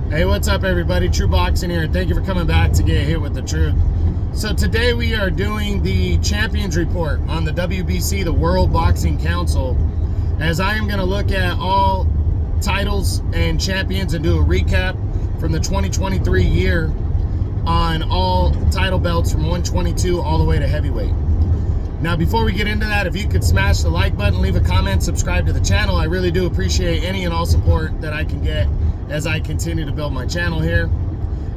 Hey, what's up everybody? True Boxing here, and thank you for coming back to get hit with the truth. So today we are doing the Champions Report on the WBC, the World Boxing Council, as I am going to look at all titles and champions and do a recap from the 2023 year on all title belts from 122 all the way to heavyweight. Now, before we get into that, if you could smash the like button, leave a comment, subscribe to the channel. I really do appreciate any and all support that I can get as I continue to build my channel here.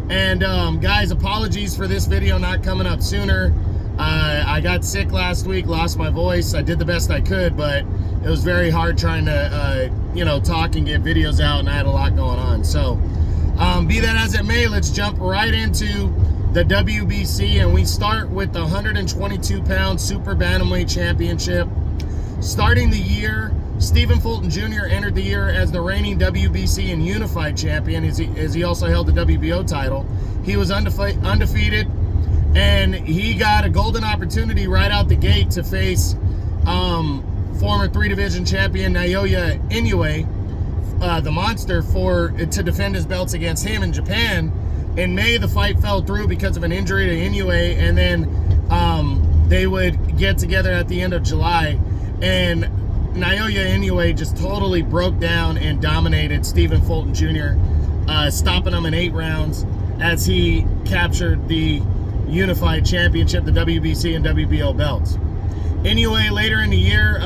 And guys, apologies for this video not coming up sooner. I got sick last week, lost my voice. I did the best I could, but it was very hard trying to talk and get videos out, and I had a lot going on. So be that as it may, let's jump right into the WBC, and we start with the 122-pound Super Bantamweight Championship. Starting the year, Stephen Fulton Jr. entered the year as the reigning WBC and Unified Champion, as he also held the WBO title. He was undefeated, and he got a golden opportunity right out the gate to face former 3-division champion Naoya Inoue, the Monster, to defend his belts against him in Japan. In May, the fight fell through because of an injury to Inoue, and then they would get together at the end of July, and Naoya Inoue just totally broke down and dominated Stephen Fulton Jr., stopping him in 8 rounds as he captured the Unified Championship, the WBC and WBO belts. Inoue later in the year,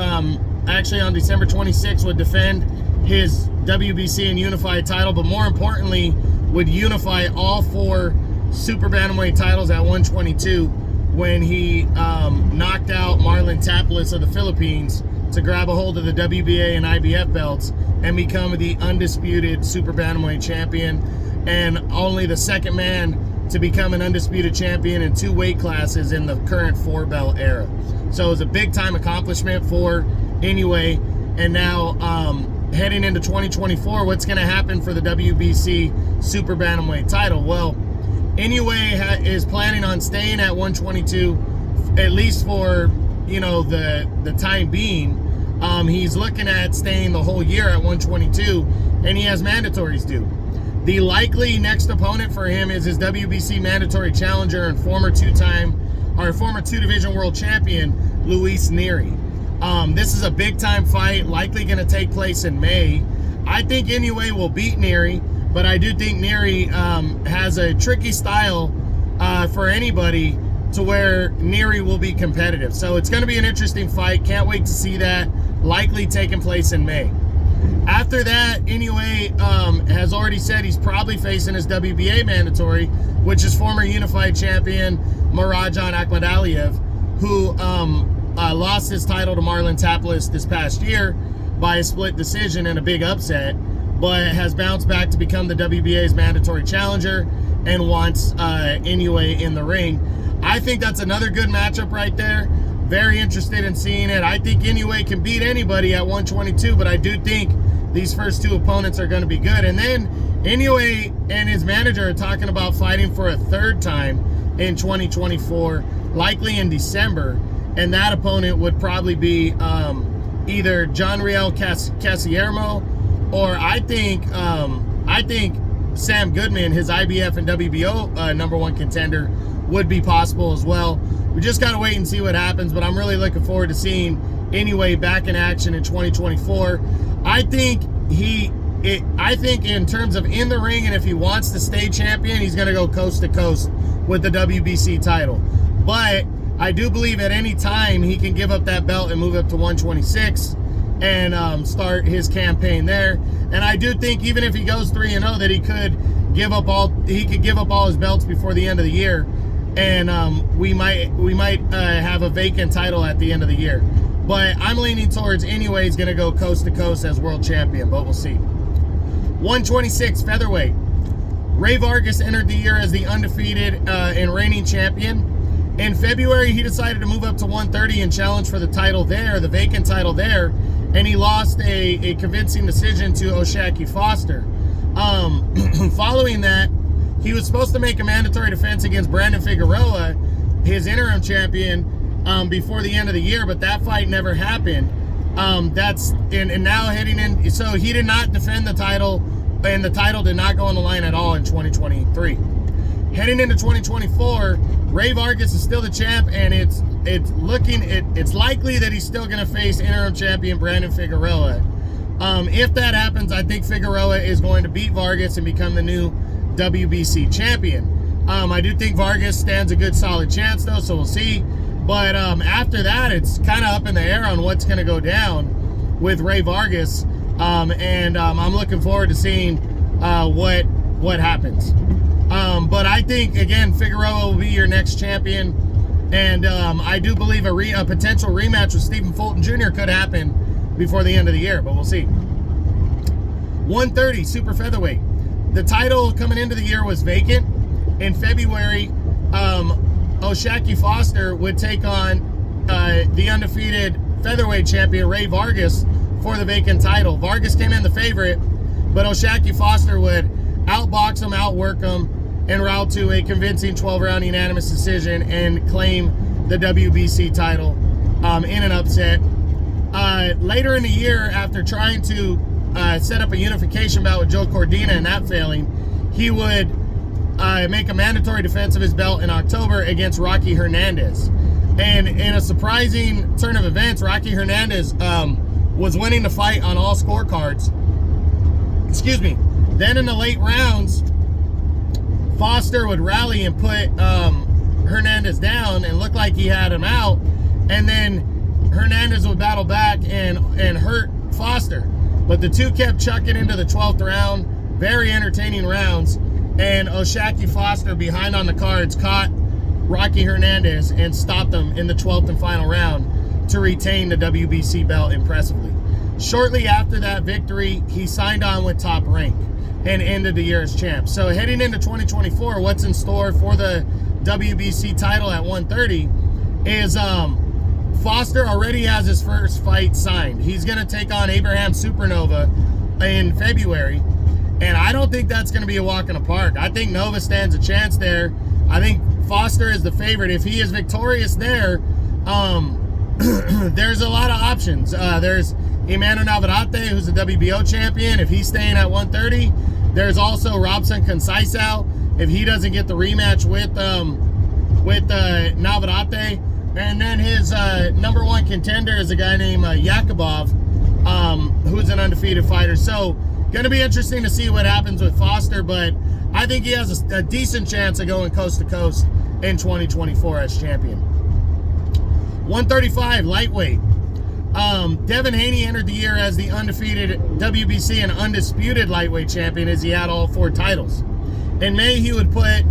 actually on December 26th, would defend his WBC and Unified title, but more importantly, would unify all 4 Super Bantamweight titles at 122 when he knocked out Marlon Taplis of the Philippines to grab a hold of the WBA and IBF belts and become the undisputed Super Bantamweight champion, and only the second man to become an undisputed champion in 2 weight classes in the current 4-belt era. So it was a big-time accomplishment for Inoue. And now heading into 2024, what's going to happen for the WBC Super Bantamweight title? Well, Inoue is planning on staying at 122 at least for the time being. He's looking at staying the whole year at 122, and he has mandatories due. The likely next opponent for him is his WBC mandatory challenger and former 2-division world champion, Luis Nery. This is a big-time fight, likely going to take place in May. I think Inoue will beat Nery, but I do think Nery has a tricky style for anybody to where Nery will be competitive. So it's going to be an interesting fight. Can't wait to see that. Likely taking place in May. After that, Inoue has already said he's probably facing his WBA mandatory, which is former Unified champion Marajan Akhmadaliev, who lost his title to Marlon Taplis this past year by a split decision and a big upset, but has bounced back to become the WBA's mandatory challenger and wants Inoue in the ring. I think that's another good matchup right there. Very interested in seeing it. I think Inoue can beat anybody at 122, but I do think these first 2 opponents are going to be good. And then Inoue and his manager are talking about fighting for a 3rd time in 2024, likely in December. And that opponent would probably be either John Riel Casiermo, or I think Sam Goodman, his IBF and WBO #1 contender, would be possible as well. We just got to wait and see what happens, but I'm really looking forward to seeing Inoue back in action in 2024. I think in terms of in the ring, and if he wants to stay champion, he's going to go coast to coast with the WBC title. But I do believe at any time he can give up that belt and move up to 126 and start his campaign there. And I do think even if he goes 3-0, that he could give up all his belts before the end of the year, and we might have a vacant title at the end of the year. But I'm leaning towards Inoue is going to go coast to coast as world champion, but we'll see. 126 featherweight. Ray Vargas entered the year as the undefeated and reigning champion. In February, he decided to move up to 130 and challenge for the title there, the vacant title there, and he lost a convincing decision to O'Shaquie Foster. Following that, he was supposed to make a mandatory defense against Brandon Figueroa, his interim champion, before the end of the year, but that fight never happened. And now heading in, so he did not defend the title and the title did not go on the line at all in 2023. Heading into 2024, Rey Vargas is still the champ, and it's likely that he's still going to face interim champion Brandon Figueroa. If that happens, I think Figueroa is going to beat Vargas and become the new WBC champion. I do think Vargas stands a good solid chance though, so we'll see. But after that, it's kind of up in the air on what's going to go down with Rey Vargas, and I'm looking forward to seeing what happens. But I think, again, Figueroa will be your next champion, and I do believe a potential rematch with Stephen Fulton Jr. could happen before the end of the year, but we'll see. 130 super featherweight. The title coming into the year was vacant. In February, O'Shaquie Foster would take on the undefeated featherweight champion Rey Vargas for the vacant title. Vargas came in the favorite, but O'Shaquie Foster would outbox him, outwork him, en route to a convincing 12-round unanimous decision and claim the WBC title in an upset. Later in the year, after trying to set up a unification bout with Joe Cordina and that failing, he would make a mandatory defense of his belt in October against Rocky Hernandez. And in a surprising turn of events, Rocky Hernandez was winning the fight on all scorecards. Excuse me. Then in the late rounds, Foster would rally and put Hernandez down and look like he had him out. And then Hernandez would battle back and hurt Foster. But the two kept chucking into the 12th round. Very entertaining rounds. And O'Shaquie Foster, behind on the cards, caught Rocky Hernandez and stopped him in the 12th and final round to retain the WBC belt impressively. Shortly after that victory, he signed on with Top Rank and ended the year as champ. So heading into 2024, what's in store for the WBC title at 130 is Foster already has his first fight signed. He's going to take on Abraham Supernova in February. And I don't think that's going to be a walk in the park. I think Nova stands a chance there. I think Foster is the favorite. If he is victorious there, there's a lot of options. There's Emmanuel Navarrete, who's the WBO champion, if he's staying at 130. There's also Robson Conceição, if he doesn't get the rematch with Navarrete. And then his number one contender is a guy named Yakubov, who's an undefeated fighter. So, going to be interesting to see what happens with Foster, but I think he has a decent chance of going coast to coast in 2024 as champion. 135 lightweight. Devin Haney entered the year as the undefeated WBC and undisputed lightweight champion, as he had all 4 titles. In May, he would put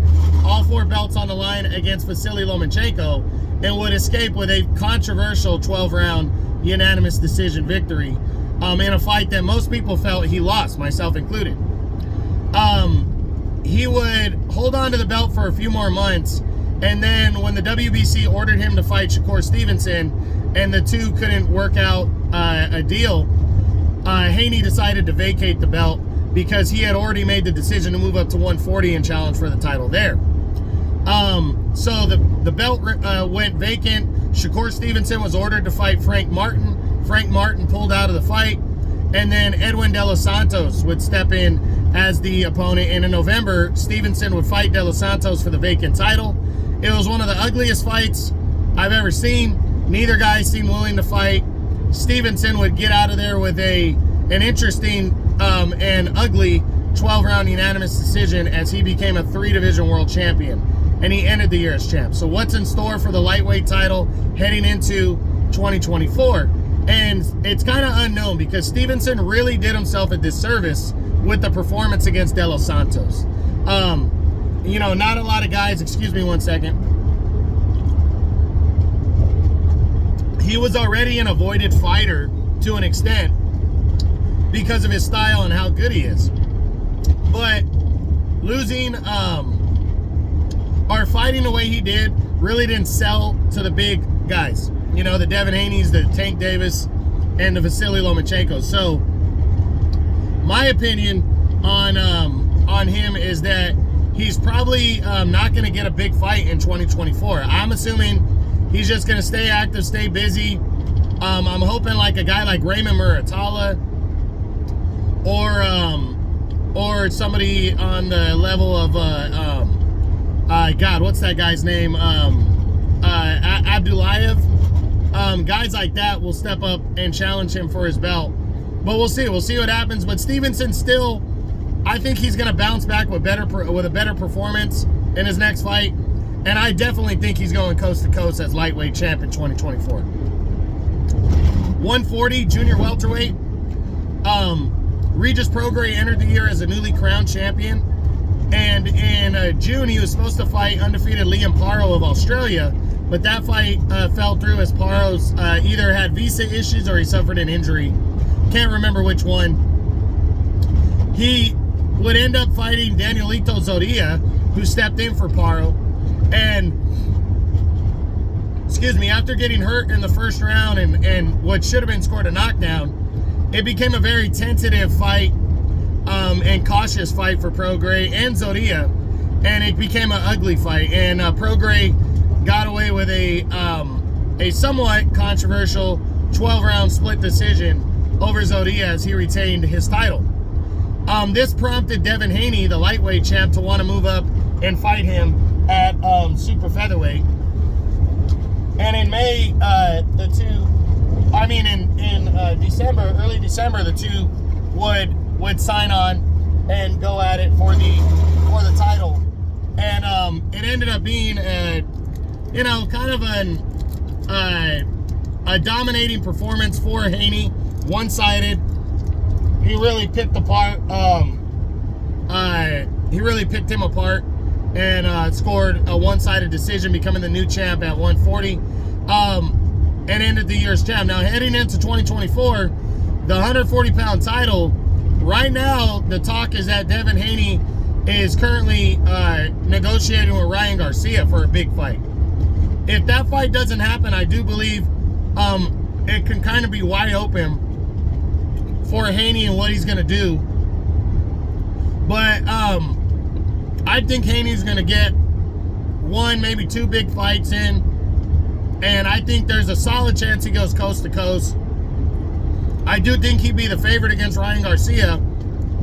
all 4 belts on the line against Vasily Lomachenko and would escape with a controversial 12-round unanimous decision victory in a fight that most people felt he lost, myself included. He would hold on to the belt for a few more months, and then when the WBC ordered him to fight Shakur Stevenson and the two couldn't work out a deal, Haney decided to vacate the belt because he had already made the decision to move up to 140 and challenge for the title there. So the belt went vacant. Shakur Stevenson was ordered to fight Frank Martin. Frank Martin pulled out of the fight, and then Edwin De Los Santos would step in as the opponent, and in November, Stevenson would fight De Los Santos for the vacant title. It was one of the ugliest fights I've ever seen. Neither guy seemed willing to fight. Stevenson would get out of there with an interesting and ugly 12-round unanimous decision as he became a 3-division world champion, and he ended the year as champ. So what's in store for the lightweight title heading into 2024? And it's kind of unknown because Stevenson really did himself a disservice with the performance against De Los Santos. You know, not a lot of guys, excuse me one second. He was already an avoided fighter to an extent because of his style and how good he is. But losing or fighting the way he did really didn't sell to the big guys. You know, the Devin Haneys, the Tank Davis, and the Vasily Lomachenko. So, my opinion on him is that he's probably not going to get a big fight in 2024. I'm assuming he's just going to stay active, stay busy. I'm hoping like a guy like Raymond Muratalla or or somebody on the level of God, what's that guy's name? Abdulayev. Guys like that will step up and challenge him for his belt. But we'll see. We'll see what happens. But Stevenson still, I think he's going to bounce back with a better performance in his next fight. And I definitely think he's going coast to coast as lightweight champ in 2024. 140 junior welterweight. Regis Prograis entered the year as a newly crowned champion. And in June, he was supposed to fight undefeated Liam Paro of Australia. But that fight fell through as Paro's either had visa issues or he suffered an injury. Can't remember which one. He would end up fighting Danielito Zodia, who stepped in for Paro. And, after getting hurt in the first round and what should have been scored a knockdown, it became a very tentative fight and cautious fight for Prograis and Zodia. And it became an ugly fight. And Prograis got away with a somewhat controversial 12-round split decision over Zodia as he retained his title. This prompted Devin Haney, the lightweight champ, to want to move up and fight him at super featherweight. And in May, December, early December, the two would sign on and go at it for the title. And it ended up being kind of a dominating performance for Haney, one-sided. He really picked apart. He really picked him apart and scored a one-sided decision, becoming the new champ at 140, and ended the year's champ. Now, heading into 2024, the 140-pound title, right now, the talk is that Devin Haney is currently negotiating with Ryan Garcia for a big fight. If that fight doesn't happen, I do believe it can kind of be wide open for Haney and what he's going to do. But I think Haney's going to get one, maybe two big fights in. And I think there's a solid chance he goes coast to coast. I do think he'd be the favorite against Ryan Garcia.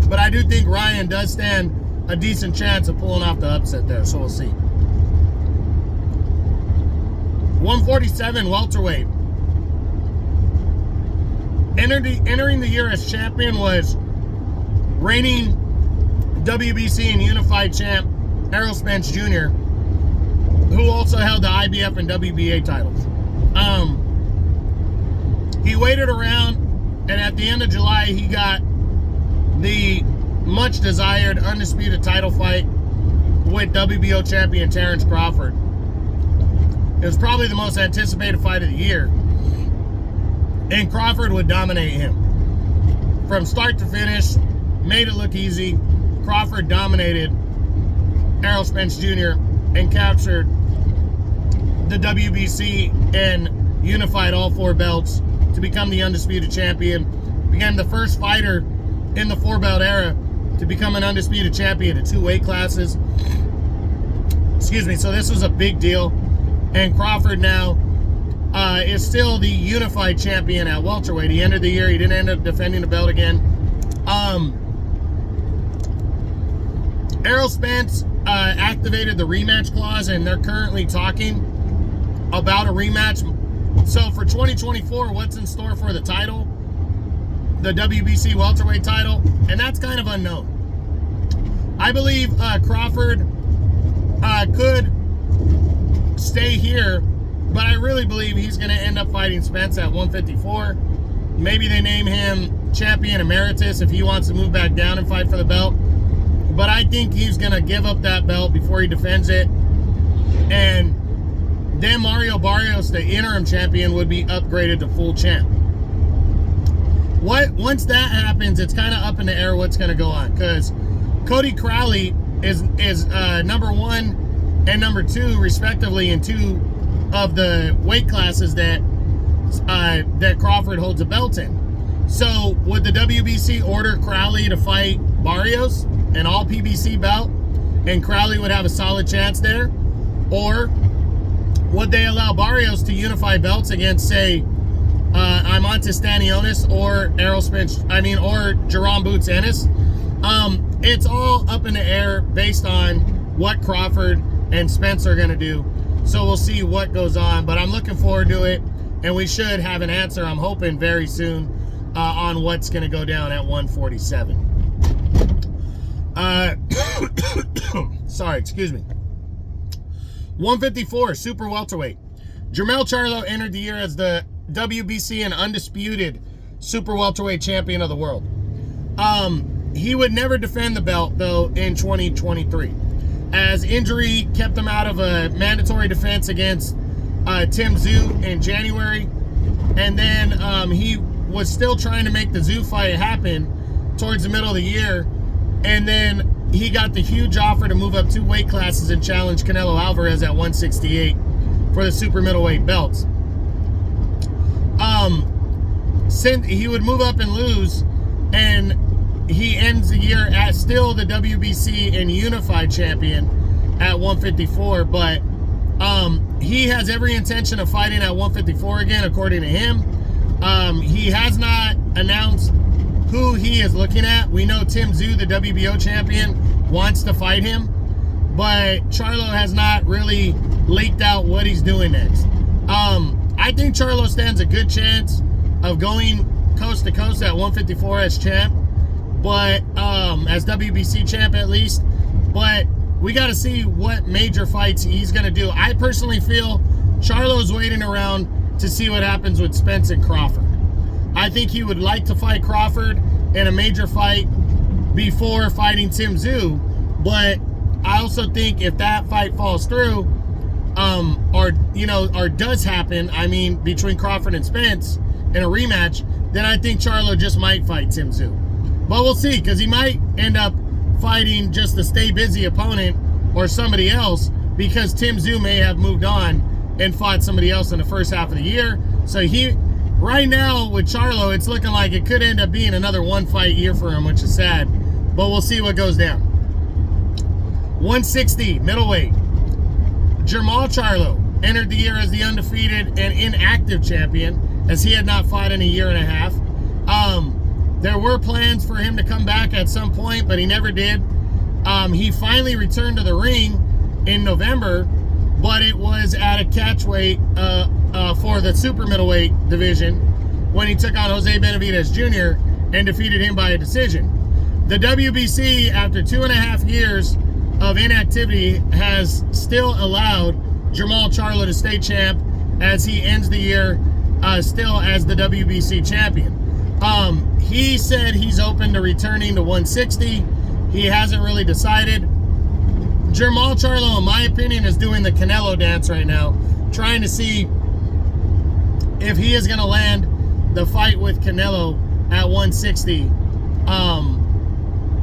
But I do think Ryan does stand a decent chance of pulling off the upset there. So we'll see. 147 welterweight. Entering the year as champion was reigning WBC and unified champ Errol Spence Jr., who also held the IBF and WBA titles. He waited around, and at the end of July, he got the much desired undisputed title fight with WBO champion Terrence Crawford. It was probably the most anticipated fight of the year. And Crawford would dominate him. From start to finish, made it look easy. Crawford dominated Errol Spence Jr. and captured the WBC and unified all four belts to become the undisputed champion. Became the first fighter in the four-belt era to become an undisputed champion in two weight classes. So this was a big deal. And Crawford now is still the unified champion at welterweight. He ended the year. He didn't end up defending the belt again. Errol Spence activated the rematch clause, and they're currently talking about a rematch. So for 2024, what's in store for the title? The WBC welterweight title, and that's kind of unknown. I believe Crawford could stay here, but I really believe he's going to end up fighting Spence at 154. Maybe they name him champion emeritus if he wants to move back down and fight for the belt. But I think he's going to give up that belt before he defends it. And then Mario Barrios, the interim champion, would be upgraded to full champ. Once that happens, it's kind of up in the air what's going to go on. Because Cody Crowley is number one and number two, respectively, in two of the weight classes that Crawford holds a belt in. So would the WBC order Crowley to fight Barrios, an all PBC belt, and Crowley would have a solid chance there? Or would they allow Barrios to unify belts against, say, Imantas Stanionis or or Jerome Boots Ennis? it's all up in the air based on what Crawford and Spence are going to do. So we'll see what goes on. But I'm looking forward to it. And we should have an answer, I'm hoping, very soon on what's going to go down at 147. Sorry, excuse me. 154, super welterweight. Jermell Charlo entered the year as the WBC and undisputed super welterweight champion of the world. He would never defend the belt, though, in 2023, as injury kept him out of a mandatory defense against Tim Tszyu in January. And then he was still trying to make the Tszyu fight happen towards the middle of the year. And then he got the huge offer to move up 2 weight classes and challenge Canelo Alvarez at 168 for the super middleweight belts. Since he would move up and lose, and he ends the year as still the WBC and unified champion at 154, but he has every intention of fighting at 154 again, according to him. He has not announced who he is looking at. We know Tim Tszyu, the WBO champion, wants to fight him, but Charlo has not really leaked out what he's doing next. I think Charlo stands a good chance of going coast to coast at 154 as champ, but as WBC champ at least. But we got to see what major fights he's going to do. I personally feel Charlo's waiting around to see what happens with Spence and Crawford. I think he would like to fight Crawford in a major fight before fighting Tim Tszyu, but I also think if that fight falls through, or does happen, I mean, between Crawford and Spence in a rematch, then I think Charlo just might fight Tim Tszyu. But we'll see, because he might end up fighting just a stay busy opponent or somebody else, because Tim Tszyu may have moved on and fought somebody else in the first half of the year. So right now with Charlo, it's looking like it could end up being another 1-fight year for him, which is sad, but we'll see what goes down. 160 middleweight. Jermall Charlo entered the year as the undefeated and inactive champion, as he had not fought in a year and a half. There were plans for him to come back at some point, but he never did. He finally returned to the ring in November, but it was at a catchweight for the super middleweight division when he took on Jose Benavidez Jr. and defeated him by a decision. The WBC, after 2.5 years of inactivity, has still allowed Jermall Charlo to stay champ, as he ends the year still as the WBC champion. He said he's open to returning to 160. He hasn't really decided. Jermall Charlo, in my opinion, is doing the Canelo dance right now, trying to see if he is going to land the fight with Canelo at 160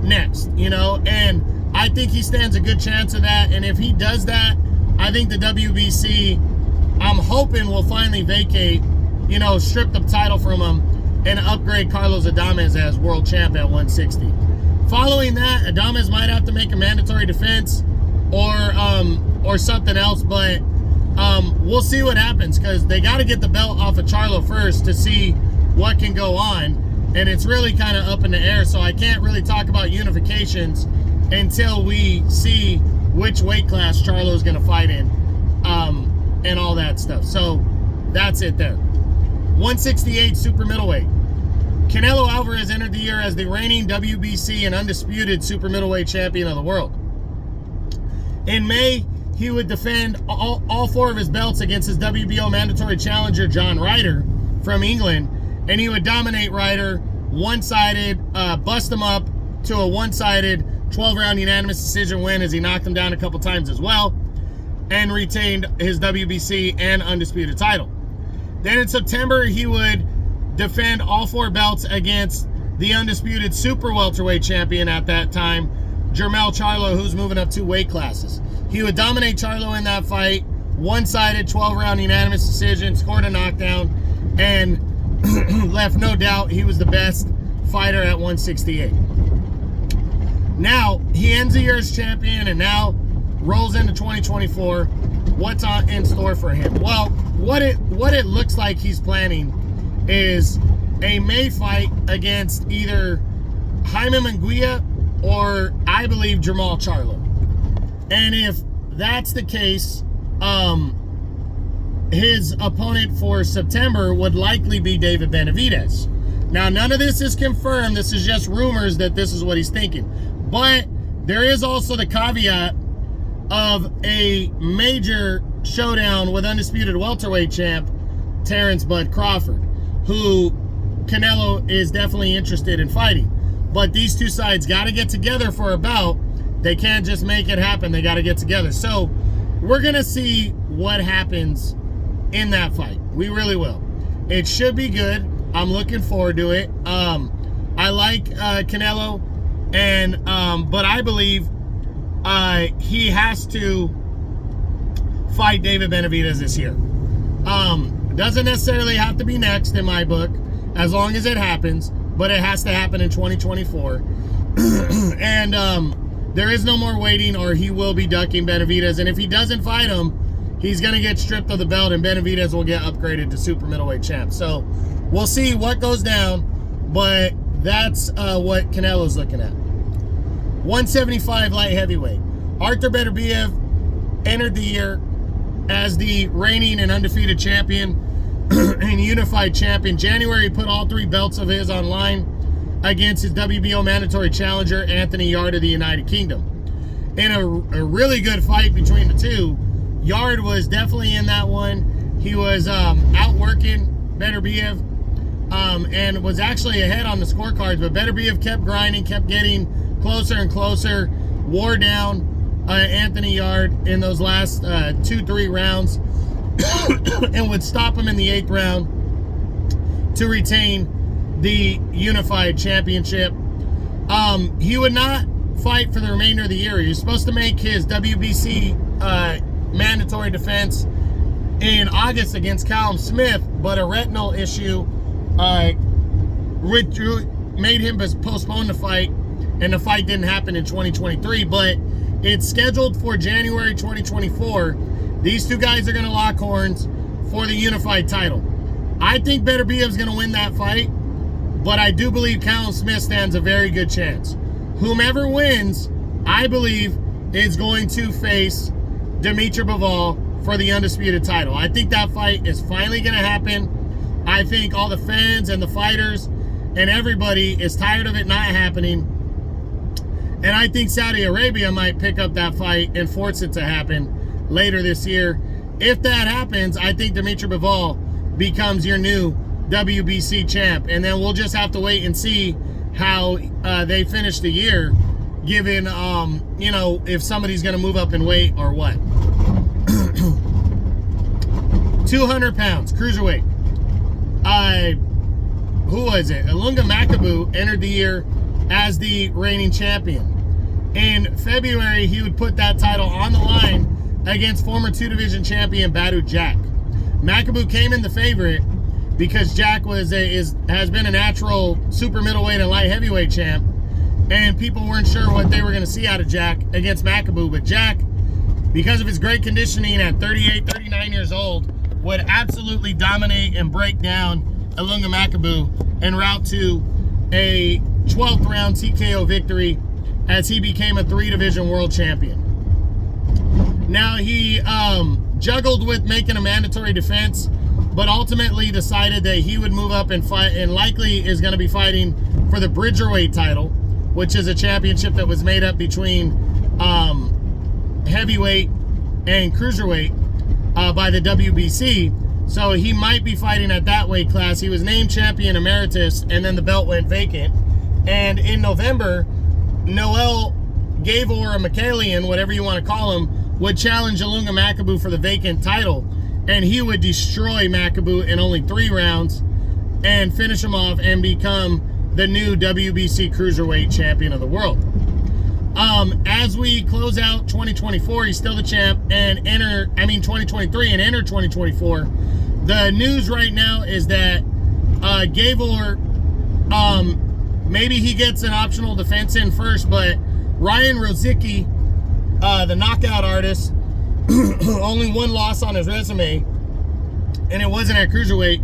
next, and I think he stands a good chance of that. And if he does that, I think the WBC, I'm hoping, will finally vacate, strip the title from him and upgrade Carlos Adames as world champ at 160. Following that, Adames might have to make a mandatory defense or something else, but we'll see what happens, because they got to get the belt off of Charlo first to see what can go on, and it's really kind of up in the air, so I can't really talk about unifications until we see which weight class Charlo's going to fight in, and all that stuff. So that's it there. 168 super middleweight. Canelo Alvarez entered the year as the reigning WBC and undisputed super middleweight champion of the world. In May, he would defend all 4 of his belts against his WBO mandatory challenger, John Ryder, from England, and he would dominate Ryder one-sided, bust him up to a one-sided 12-round unanimous decision win, as he knocked him down a couple times as well, and retained his WBC and undisputed title. Then in September, he would defend all 4 belts against the undisputed super welterweight champion at that time, Jermell Charlo, who's moving up 2 weight classes. He would dominate Charlo in that fight, one-sided 12-round unanimous decision, scored a knockdown, and left no doubt he was the best fighter at 168. Now, he ends the year as champion and now rolls into 2024. What's in store for him? Well, what it looks like he's planning is a May fight against either Jaime Munguia or I believe Jamal Charlo. And if that's the case, his opponent for September would likely be David Benavidez. Now, none of this is confirmed. This is just rumors that this is what he's thinking. But there is also the caveat of a major showdown with undisputed welterweight champ Terrence Bud Crawford, who Canelo is definitely interested in fighting. But these two sides got to get together for a bout. They can't just make it happen. They got to get together. So we're going to see what happens in that fight. We really will. It should be good. I'm looking forward to it. I like Canelo, and but I believe he has to fight David Benavidez this year. Doesn't necessarily have to be next in my book, as long as it happens, but it has to happen in 2024. And there is no more waiting, or he will be ducking Benavidez. And if he doesn't fight him, he's going to get stripped of the belt, and Benavidez will get upgraded to super middleweight champ. So we'll see what goes down, but that's what Canelo's looking at. 175 light heavyweight. Artur Beterbiev entered the year as the reigning and undefeated champion and unified champion. January, he put all 3 belts of his on line against his WBO mandatory challenger, Anthony Yarde of the United Kingdom. In a really good fight between the two. Yarde was definitely in that one. He was outworking Beterbiev and was actually ahead on the scorecards, but Beterbiev kept grinding, kept getting closer and closer, wore down Anthony Yarde in those last 2-3 rounds and would stop him in the 8th round to retain the unified championship. He would not fight for the remainder of the year. He was supposed to make his WBC mandatory defense in August against Callum Smith, but a retinal issue made him postpone the fight, and the fight didn't happen in 2023, but it's scheduled for January 2024. These two guys are going to lock horns for the unified title. I think Beterbiev's going to win that fight, but I do believe Callum Smith stands a very good chance. Whomever wins, I believe, is going to face Dimitri Bivol for the undisputed title. I think that fight is finally going to happen. I think all the fans and the fighters and everybody is tired of it not happening. And I think Saudi Arabia might pick up that fight and force it to happen later this year. If that happens, I think Dimitri Bivol becomes your new WBC champ. And then we'll just have to wait and see how they finish the year, given, you know, if somebody's going to move up in weight or what. 200 pounds, cruiserweight. Who was it? Ilunga Makabu entered the year as the reigning champion. In February, he would put that title on the line against former 2-division champion Badou Jack. Makabu came in the favorite because Jack has been a natural super middleweight and light heavyweight champ, and people weren't sure what they were going to see out of Jack against Makabu. But Jack, because of his great conditioning at 38, 39 years old, would absolutely dominate and break down Ilunga Makabu en route to a 12th round TKO victory as he became a 3-division world champion. Now, he juggled with making a mandatory defense, but ultimately decided that he would move up and fight, and likely is going to be fighting for the Bridgerweight title, which is a championship that was made up between heavyweight and cruiserweight by the WBC. So he might be fighting at that weight class. He was named champion emeritus, and then the belt went vacant. And in November, Noel Gavor or Michaelian, whatever you want to call him, would challenge Ilunga Makabu for the vacant title, and he would destroy Makabu in only 3 rounds and finish him off and become the new WBC Cruiserweight champion of the world. As we close out 2024, he's still the champ, and 2023 and enter 2024. The news right now is that Gavor, maybe he gets an optional defense in first, but Ryan Rozicki, the knockout artist, only 1 loss on his resume, and it wasn't at cruiserweight,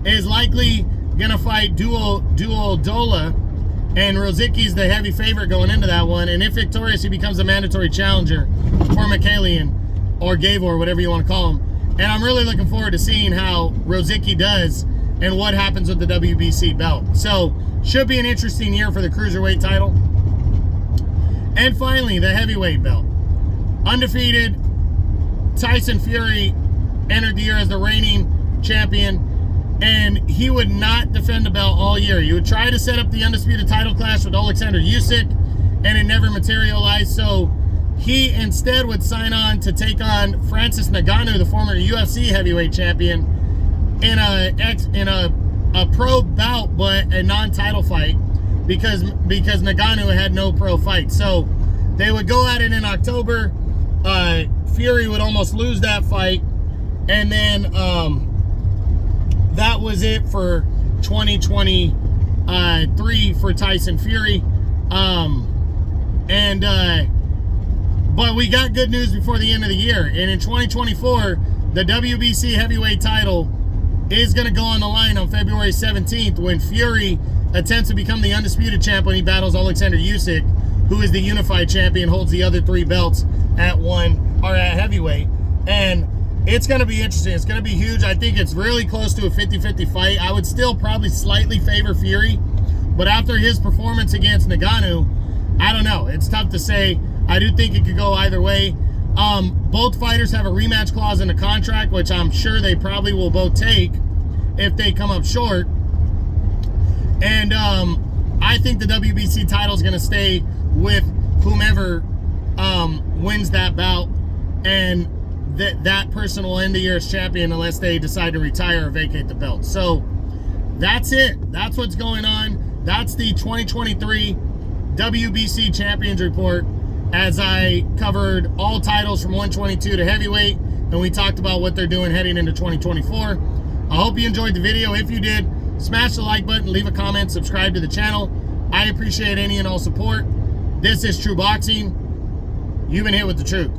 is likely gonna fight Duo Dola And Rosicki's the heavy favorite going into that one. And if victorious, he becomes a mandatory challenger for Mikhailian or Gavor, whatever you want to call him. And I'm really looking forward to seeing how Rosicki does and what happens with the WBC belt. So, should be an interesting year for the cruiserweight title. And finally, the heavyweight belt. Undefeated, Tyson Fury entered the year as the reigning champion. And he would not defend the belt all year. He would try to set up the undisputed title clash with Alexander Usyk, and it never materialized. So he instead would sign on to take on Francis Ngannou, the former UFC heavyweight champion, in a pro bout, but a non-title fight, because Ngannou had no pro fight. So they would go at it in October. Fury would almost lose that fight, and then that was it for 2023 for Tyson Fury. But we got good news before the end of the year. And in 2024, the WBC heavyweight title is going to go on the line on February 17th when Fury attempts to become the undisputed champ when he battles Alexander Usyk, who is the unified champion, holds the other 3 belts at heavyweight. And it's going to be interesting. It's going to be huge. I think it's really close to a 50-50 fight. I would still probably slightly favor Fury, but after his performance against Ngannou, I don't know. It's tough to say. I do think it could go either way. Both fighters have a rematch clause in the contract, which I'm sure they probably will both take if they come up short. And I think the WBC title is going to stay with whomever wins that bout, and that person will end the year as champion unless they decide to retire or vacate the belt. So that's it. That's what's going on. That's the 2023 WBC Champions Report, as I covered all titles from 122 to heavyweight, and we talked about what they're doing heading into 2024. I hope you enjoyed the video. If you did, smash the like button, leave a comment, subscribe to the channel. I appreciate any and all support. This is True Boxing. You've been hit with the truth.